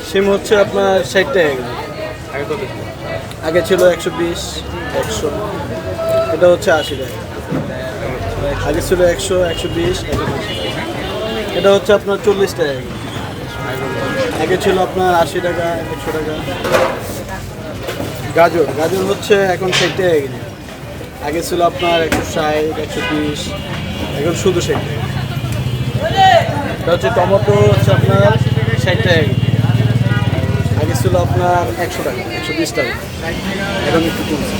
সিম হচ্ছে আপনার 60 টাকা কেজি। আগে কত ছিল? আগে ছিল 120, 100, এটা হচ্ছে 80 টাকা। আগে ছিল 100, 120, এটা হচ্ছে আপনার 40 টাকা কেজি। আগে ছিল আপনার 80 টাকা, 100 টাকা। গাজর গাজর হচ্ছে এখন 60 টাকা কেজি। আগে ছিল আপনার 160, 120, এখন শুধু 60 টাকা। এটা হচ্ছে টমেটো হচ্ছে আপনার 60 টাকা কেজি। আগে ছিল আপনার 100 টাকা, 120 টাকা, এখন একটু কমছে।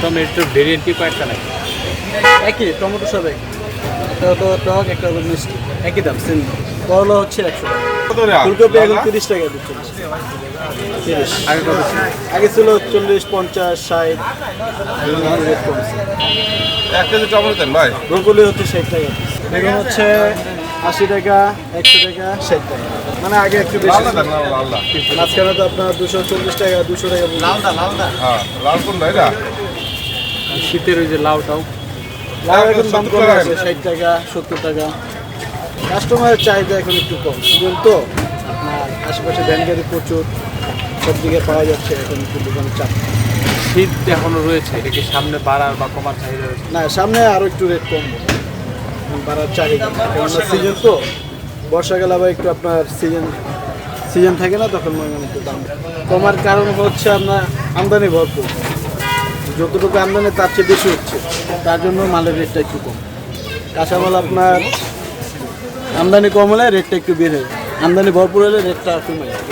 টমেটোর ভেরিয়েন্ট কি কয়েকটা নাকি? একই টমেটো সব একই, একটা হলো টক, একটা হলো মিষ্টি, একই দাম সেম। করলা হচ্ছে 100 টাকা, ফুলকপি এখন 30 টাকা দিচ্ছে। 30 আগে কত ছিল? আগে ছিল 40, 50, 60, এখন রেট কমছে। 1 কেজি টমেটো দেন ভাই। ব্রোকলি হচ্ছে 60 টাকা, বেগুন হচ্ছে 80 টাকা, 100 টাকা, 60 টাকা, মানে আগে একটু বেশি লাল ছিল। দেন, লাল লাল। মাঝখানে তো আপনার 240 টাকা, 200 টাকা হ্যাঁ, লাল কোনটা এটা? শীতের ওই যে লাউটাও লাউ এখন দাম 70 কমে টাকা। আছে, 60 টাকা, 70 টাকা। কাস্টমারের চাহিদা এখন একটু কম, সিজন তো আপনার আশেপাশে ভ্যানগাড়ি প্রচুর, সব দিকে পাওয়া যাচ্ছে, এখন একটু দোকানে চাপ। শীত এখনো রয়েছে, এটা কি সামনে বাড়ার বা কমার চাহিদা রয়েছে? না, সামনে আরও একটু রেট কমবে, বাড়ার চাহিদা, কেননা সিজন তো বর্ষাকাল, আবার একটু আপনার সিজন থাকে না, তখন মনে একটু দাম কমার কারণ হচ্ছে আপনার আমদানি ভরপুর, যতটুকু আমদানি তার চেয়ে বেশি হচ্ছে, তার জন্য মালের রেটটা একটু কম। কাঁচামাল আপনার আমদানি কম হলে রেটটা একটু বেড়ে যায়, আমদানি ভরপুর হলে রেটটা কমে যায়।